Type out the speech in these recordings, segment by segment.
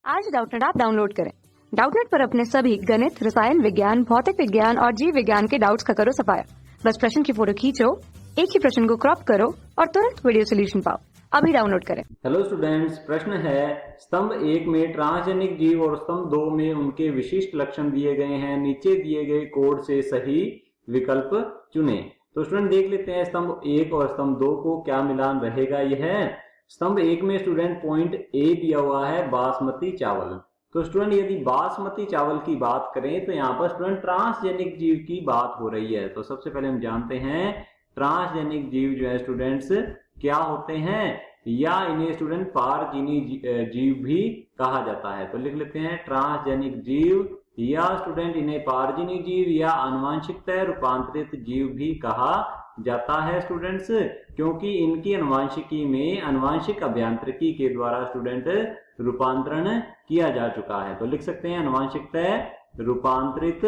आज Doubtnut app download करें। Doubtnut पर अपने सभी गणित, रसायन विज्ञान, भौतिक विज्ञान और जीव विज्ञान के डाउट्स का करो सफाया। बस प्रश्न की फोटो खींचो, एक ही प्रश्न को क्रॉप करो और तुरंत वीडियो सोल्यूशन पाओ। अभी डाउनलोड करें। हेलो स्टूडेंट्स, प्रश्न है स्तंभ 1 में ट्रांसजेनिक जीव और स्तंभ 2 में उनके विशिष्ट लक्षण दिए गए हैं। नीचे दिए गए कोड से सही विकल्प चुने। तो स्टूडेंट देख लेते हैं स्तंभ 1 और स्तंभ 2 को क्या मिलान रहेगा। यह स्तंभ 1 में स्टूडेंट पॉइंट ए दिया हुआ है बासमती चावल। तो स्टूडेंट यदि बासमती चावल की बात करें तो यहाँ पर स्टूडेंट ट्रांसजेनिक जीव की बात हो रही है। तो सबसे पहले हम जानते हैं ट्रांसजेनिक जीव जो है स्टूडेंट्स क्या होते हैं, या इन्हें स्टूडेंट पारजीवी जीव भी कहा जाता है। तो लिख लेते हैं ट्रांसजेनिक जीव, या स्टूडेंट इन्हें पारजीवी जीव या आनुवांशिकतः रूपांतरित जीव भी कहा जाता है स्टूडेंट्स, क्योंकि इनकी अनुवांशिकी में अनुवांशिक अभियांत्रिकी के द्वारा स्टूडेंट रूपांतरण किया जा चुका है। तो लिख सकते हैं अनुवांशिकतः रूपांतरित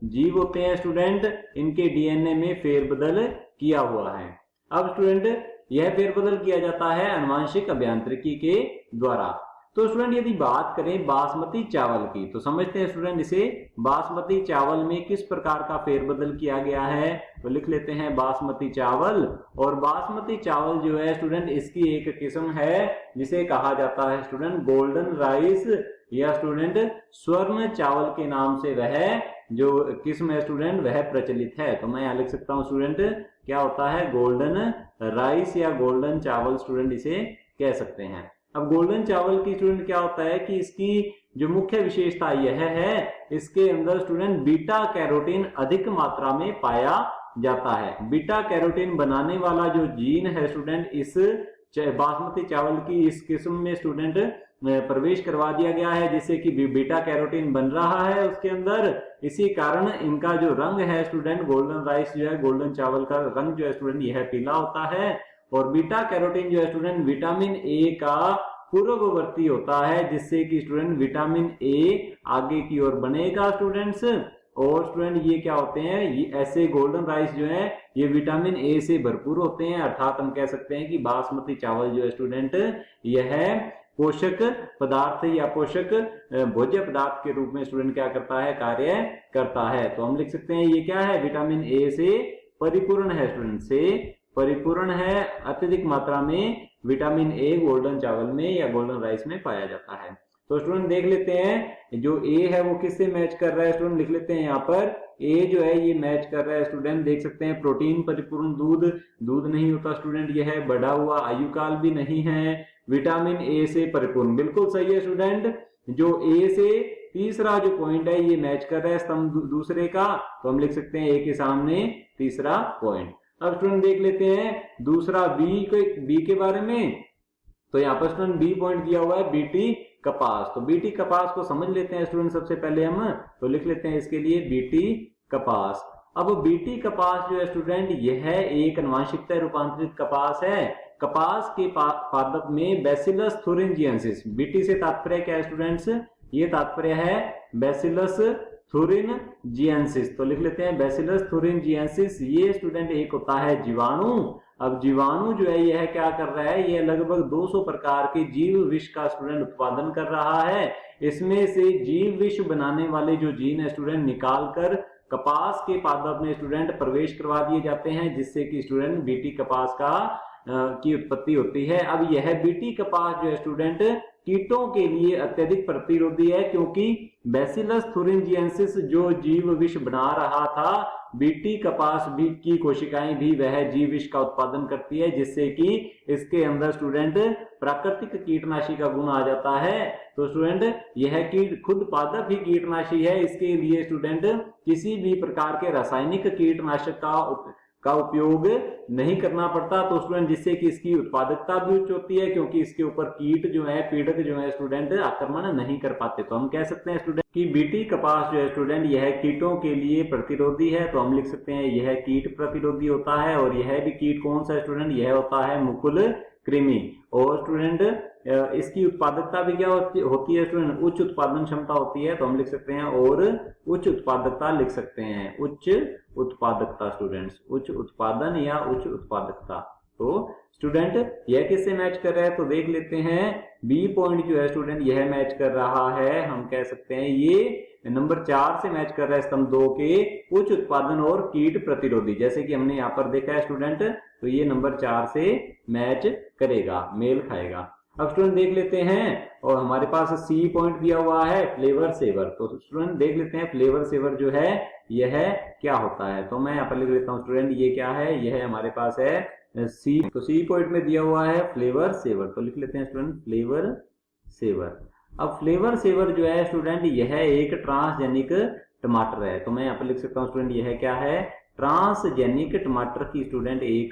जीव होते हैं स्टूडेंट, इनके डीएनए में फेरबदल किया हुआ है। अब स्टूडेंट यह फेरबदल किया जाता है अनुवांशिक अभियांत्रिकी के द्वारा। तो स्टूडेंट यदि बात करें बासमती चावल की तो समझते हैं स्टूडेंट इसे बासमती चावल में किस प्रकार का फेरबदल किया गया है। तो लिख लेते हैं बासमती चावल, और बासमती चावल जो है स्टूडेंट इसकी एक किस्म है जिसे कहा जाता है स्टूडेंट गोल्डन राइस, या स्टूडेंट स्वर्ण चावल के नाम से वह जो किस्म है स्टूडेंट वह प्रचलित है। तो मैं यहाँ लिख सकता हूँ स्टूडेंट क्या होता है गोल्डन राइस या गोल्डन चावल स्टूडेंट इसे कह सकते हैं। अब गोल्डन चावल की स्टूडेंट क्या होता है कि इसकी जो मुख्य विशेषता यह है इसके अंदर स्टूडेंट बीटा कैरोटीन अधिक मात्रा में पाया जाता है। बीटा कैरोटीन बनाने वाला जो जीन है स्टूडेंट इस बासमती चावल की इस किस्म में स्टूडेंट प्रवेश करवा दिया गया है, जिससे कि बीटा कैरोटीन बन रहा है उसके अंदर। इसी कारण इनका जो रंग है स्टूडेंट गोल्डन राइस जो है गोल्डन चावल का रंग जो है स्टूडेंट यह पीला होता है। और बीटा कैरोटीन जो है स्टूडेंट विटामिन ए का पूर्ववर्ती होता है, जिससे कि स्टूडेंट विटामिन ए आगे की ओर बनेगा स्टूडेंट्स। और स्टूडेंट ये क्या होते हैं, ये ऐसे गोल्डन राइस जो है ये विटामिन ए से भरपूर होते हैं। अर्थात हम कह सकते हैं कि बासमती चावल जो है स्टूडेंट यह पोषक पदार्थ या पोषक भोज्य पदार्थ के रूप में स्टूडेंट क्या करता है, कार्य करता है। तो हम लिख सकते हैं ये क्या है, विटामिन ए से परिपूर्ण है स्टूडेंट, से परिपूर्ण है। अत्यधिक मात्रा में विटामिन ए गोल्डन चावल में या गोल्डन राइस में पाया जाता है। तो स्टूडेंट देख लेते हैं जो ए है वो किससे मैच कर रहा है स्टूडेंट, लिख लेते हैं यहाँ पर ए जो है ये मैच कर रहा है स्टूडेंट। देख सकते हैं प्रोटीन परिपूर्ण दूध नहीं होता स्टूडेंट, यह है बढ़ा हुआ आयुकाल भी नहीं है। विटामिन ए से परिपूर्ण बिल्कुल सही है स्टूडेंट। जो ए से तीसरा जो पॉइंट है ये मैच कर रहा है स्तंभ दूसरे का, तो हम लिख सकते हैं ए के सामने तीसरा पॉइंट। अब स्टूडेंट देख लेते हैं दूसरा बी के बारे में। तो यहाँ पर स्टूडेंट बी पॉइंट दिया हुआ है बीटी कपास। तो बीटी कपास को समझ लेते हैं स्टूडेंट सबसे पहले हम। तो लिख लेते हैं इसके लिए बीटी कपास। अब बीटी कपास जो है स्टूडेंट यह एक अनुवांशिकतः रूपांतरित कपास है। कपास के पादप में बैसिलस थुरिनजिएंसिस, बीटी से तात्पर्य क्या है स्टूडेंट्स, ये तात्पर्य है बैसिलस थुरिनजिएंसिस। तो लिख लेते हैं बैसिलस थुरिनजिएंसिस, ये स्टूडेंट एक होता है जीवाणु। अब जीवाणु जो है यह क्या कर रहा है, यह लगभग 200 प्रकार के जीव विष का स्टूडेंट उत्पादन कर रहा है। इसमें से जीव विष बनाने वाले जो जीन है स्टूडेंट निकाल कर कपास के पादप में स्टूडेंट प्रवेश करवा दिए जाते हैं, जिससे कि स्टूडेंट बीटी कपास की उत्पत्ति होती है। अब यह बीटी कपास जो है स्टूडेंट कीटों के लिए अत्यधिक प्रतिरोधी है, क्योंकि बैसिलस थुरिनजिएंसिस जो जीव विष बना रहा था बीटी कपास भी की कोशिकाएं भी वह जीव विष का उत्पादन करती है, जिससे कि इसके अंदर स्टूडेंट प्राकृतिक कीटनाशी का गुण आ जाता है। तो स्टूडेंट यह कीट खुद पादप ही कीटनाशी है, इसके लिए स्टूडेंट किसी भी प्रकार के रासायनिक कीटनाशक का उपयोग नहीं करना पड़ता। तो स्टूडेंट जिससे कि इसकी उत्पादकता भी उच्च होती है, क्योंकि इसके ऊपर कीट जो है पीड़क जो है स्टूडेंट आक्रमण नहीं कर पाते। तो हम कह सकते हैं स्टूडेंट कि बीटी कपास जो है स्टूडेंट यह कीटों के लिए प्रतिरोधी है। तो हम लिख सकते हैं यह कीट प्रतिरोधी होता है। और यह भी कीट कौन सा स्टूडेंट, यह होता है मुकुल कृमि। और स्टूडेंट इसकी उत्पादकता भी क्या होती है स्टूडेंट, उच्च उत्पादन क्षमता होती है। तो हम लिख सकते हैं और उच्च उत्पादकता लिख सकते हैं, उच्च उत्पादकता स्टूडेंट्स, उच्च उत्पादन या उच्च उत्पादकता। तो स्टूडेंट यह किससे मैच कर रहा है, तो देख लेते हैं बी पॉइंट जो है स्टूडेंट यह मैच कर रहा है, हम कह सकते हैं ये नंबर 4 से मैच कर रहा है स्तंभ 2 के उच्च उत्पादन और कीट प्रतिरोधी, जैसे कि हमने यहाँ पर देखा है स्टूडेंट, तो ये नंबर 4 से मैच करेगा, मेल खाएगा। अब स्टूडेंट देख लेते हैं, और हमारे पास सी पॉइंट दिया हुआ है फ्लेवर सेवर, तो स्टूडेंट देख लेते हैं फ्लेवर सेवर जो है यह क्या होता है, तो मैं यहाँ पर लिख लेता हूँ स्टूडेंट ये क्या है, यह हमारे पास है सी, तो सी पॉइंट में दिया हुआ है फ्लेवर सेवर, तो लिख लेते हैं स्टूडेंट फ्लेवर सेवर। अब फ्लेवर सेवर जो है स्टूडेंट यह एक ट्रांसजेनिक टमाटर है, तो मैं यहाँ पर लिख सकता हूँ स्टूडेंट यह क्या है, ट्रांसजेनिक टमाटर की स्टूडेंट एक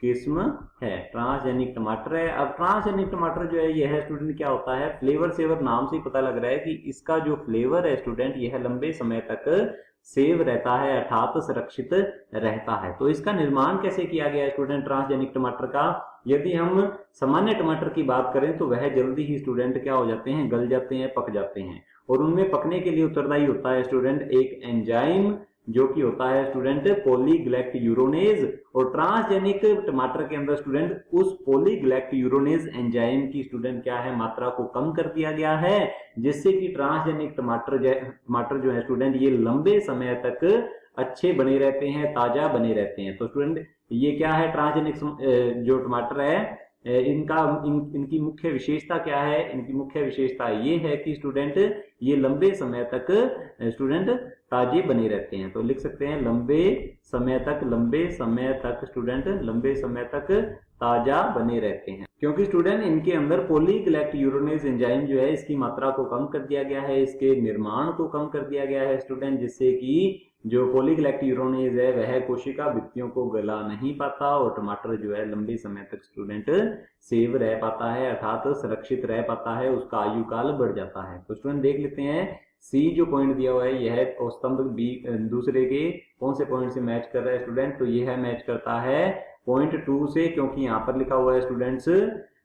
किस्म है, ट्रांसजेनिक टमाटर है। अब ट्रांसजेनिक टमाटर जो है यह स्टूडेंट क्या होता है, फ्लेवर सेवर नाम से ही पता लग रहा है कि इसका जो फ्लेवर है स्टूडेंट यह लंबे समय तक सेव रहता है, अर्थात सुरक्षित रहता है। तो इसका निर्माण कैसे किया गया है स्टूडेंट ट्रांसजेनिक टमाटर का, यदि हम सामान्य टमाटर की बात करें तो वह जल्दी ही स्टूडेंट क्या हो जाते हैं, गल जाते हैं, पक जाते हैं, और उनमें पकने के लिए उत्तरदायी होता है स्टूडेंट एक एंजाइम जो कि होता है स्टूडेंट पॉलीग्लाइकोयूरोनेज, और ट्रांसजेनिक टमाटर के अंदर स्टूडेंट उस पॉलीग्लाइकोयूरोनेज एंजाइम की स्टूडेंट क्या है, मात्रा को कम कर दिया गया है, जिससे कि ट्रांसजेनिक टमाटर जो है स्टूडेंट ये लंबे समय तक अच्छे बने रहते हैं, ताजा बने रहते हैं। तो स्टूडेंट ये क्या है, ट्रांसजेनिक जो टमाटर है इनकी मुख्य विशेषता क्या है, इनकी मुख्य विशेषता ये है कि स्टूडेंट ये लंबे समय तक स्टूडेंट ताजे बने रहते हैं, तो लिख सकते हैं लंबे समय तक स्टूडेंट लंबे समय तक ताजा बने रहते हैं, क्योंकि स्टूडेंट इनके अंदर पॉलीग्लाइकोयूरोनेज एंजाइम जो है इसकी मात्रा को कम कर दिया गया है, इसके निर्माण को कम कर दिया गया है स्टूडेंट, जिससे कि जो पॉलीग्लाइकोयूरोनेज है वह कोशिका भित्तियों को गला नहीं पाता, और टमाटर जो है लंबे समय तक स्टूडेंट सेव रह पाता है, अर्थात सुरक्षित रह पाता है, उसका आयु काल बढ़ जाता है। तो स्टूडेंट देख लेते हैं सी जो पॉइंट दिया हुआ है यह स्तंभ बी दूसरे के कौन से पॉइंट से मैच कर रहा है स्टूडेंट, तो यह मैच करता है पॉइंट 2 से, क्योंकि यहाँ पर लिखा हुआ है स्टूडेंट्स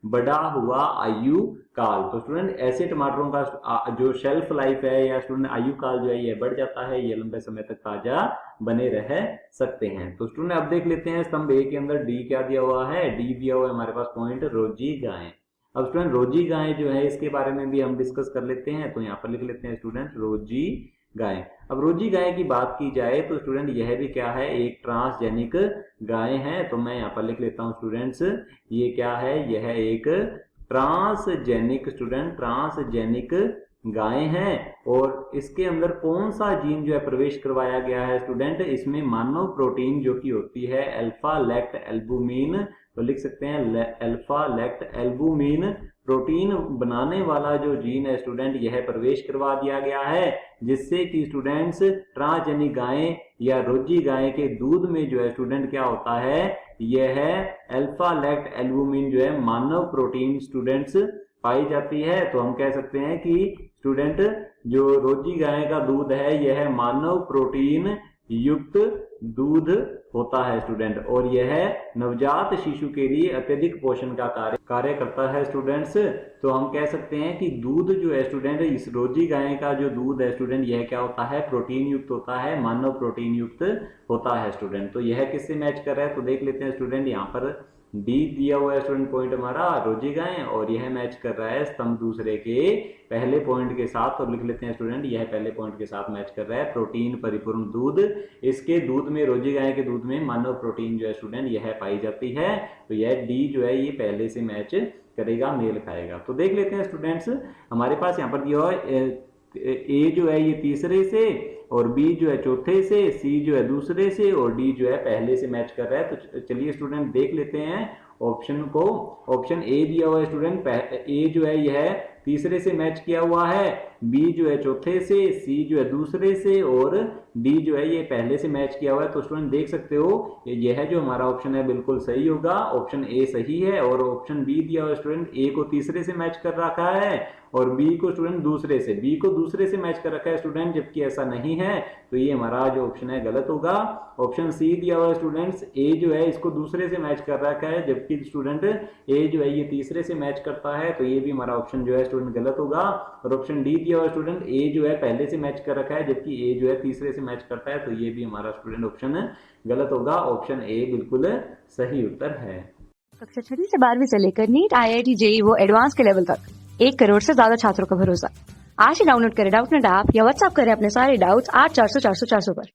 बढ़ा हुआ आयु काल। तो स्टूडेंट ऐसे टमाटरों का जो शेल्फ लाइफ है या स्टूडेंट आयु काल जो है ये बढ़ जाता है, ये लंबे समय तक ताजा बने रह सकते हैं। तो स्टूडेंट अब देख लेते हैं स्तंभ ए के अंदर डी क्या दिया हुआ है, डी दिया हुआ है हमारे पास पॉइंट रोजी गाय। अब स्टूडेंट रोजी गाय जो है इसके बारे में भी हम डिस्कस कर लेते हैं, तो यहाँ पर लिख लेते हैं स्टूडेंट रोजी गाय। अब रोजी गाय की बात की जाए तो स्टूडेंट यह भी क्या है, एक ट्रांसजेनिक गाय है, तो मैं यहाँ पर लिख लेता हूँ स्टूडेंट्स ये क्या है, यह एक ट्रांसजेनिक स्टूडेंट ट्रांसजेनिक गाय है, और इसके अंदर कौन सा जीन जो है प्रवेश करवाया गया है स्टूडेंट, इसमें मानव प्रोटीन जो की होती है अल्फा लैक्ट एल्बुमिन, तो लिख सकते हैं अल्फा लैक्ट एल्बुमिन प्रोटीन बनाने वाला जो जीन है स्टूडेंट यह प्रवेश करवा दिया गया है, जिससे कि स्टूडेंट्स ट्रांसजेनिक गाय या रोजी गाय के दूध में जो है स्टूडेंट क्या होता है, यह अल्फा लैक्ट एल्बुमिन जो है मानव प्रोटीन स्टूडेंट्स पाई जाती है। तो हम कह सकते हैं कि स्टूडेंट जो रोजी गाय का दूध है यह मानव प्रोटीन युक्त दूध होता है स्टूडेंट, और यह नवजात शिशु के लिए अत्यधिक पोषण का कार्य करता है स्टूडेंट्स। तो हम कह सकते हैं कि दूध जो है स्टूडेंट इस रोजी गाय का जो दूध है स्टूडेंट यह क्या होता है, प्रोटीन युक्त होता है, मानव प्रोटीन युक्त होता है स्टूडेंट। तो यह किससे मैच कर रहा है, तो देख लेते हैं स्टूडेंट यहाँ पर डी दिया हुआ है स्टूडेंट पॉइंट हमारा रोजी गाय, और यह मैच कर रहा है स्तंभ दूसरे के पहले पॉइंट के साथ, और लिख लेते हैं स्टूडेंट यह पहले पॉइंट के साथ मैच कर रहा है प्रोटीन परिपूर्ण दूध। इसके दूध में रोजी गाय के दूध में मानव प्रोटीन जो है स्टूडेंट यह पाई जाती है, तो यह डी जो है ये पहले से मैच करेगा, मेल खाएगा। तो देख लेते हैं स्टूडेंट्स हमारे पास यहाँ पर दिया हुआ ए जो है ये तीसरे से, और बी जो है चौथे से, सी जो है दूसरे से, और डी जो है पहले से मैच कर रहा है। तो चलिए स्टूडेंट देख लेते हैं ऑप्शन को। ऑप्शन ए दिया हुआ है स्टूडेंट, ए जो है यह तीसरे से मैच किया हुआ है, बी जो है चौथे से, सी जो है दूसरे से, और डी जो है ये पहले से मैच किया हुआ है। तो स्टूडेंट देख सकते हो यह जो हमारा ऑप्शन है बिल्कुल सही होगा, ऑप्शन ए सही है। और ऑप्शन बी दिया हुआ है स्टूडेंट, ए को तीसरे से मैच कर रखा है और बी को स्टूडेंट दूसरे से, बी को दूसरे से मैच कर रखा है स्टूडेंट, जबकि ऐसा नहीं है। तो ये हमारा जो ऑप्शन है गलत होगा। ऑप्शन सी दिया हुआ है स्टूडेंट्स, ए जो है इसको दूसरे से मैच कर रखा है, जबकि स्टूडेंट ए जो है ये तीसरे से मैच करता है, तो ये भी हमारा ऑप्शन जो है स्टूडेंट गलत होगा। और ऑप्शन डी दिया हुआ है स्टूडेंट, ए जो है पहले से मैच कर रखा है, जबकि ए जो है तीसरे से मैच करता है, तो ये भी हमारा स्टूडेंट ऑप्शन गलत होगा। ऑप्शन ए बिल्कुल सही उत्तर है। कक्षा 6वीं से 12वीं से लेकर नीट, IIT, JEE वो एडवांस के लेवल तक 1 करोड़ से ज्यादा छात्रों का भरोसा। आज ही डाउनलोड करें डाउटनेट ऐप या व्हाट्सएप करें अपने सारे डाउट्स 8400 400 400 पर।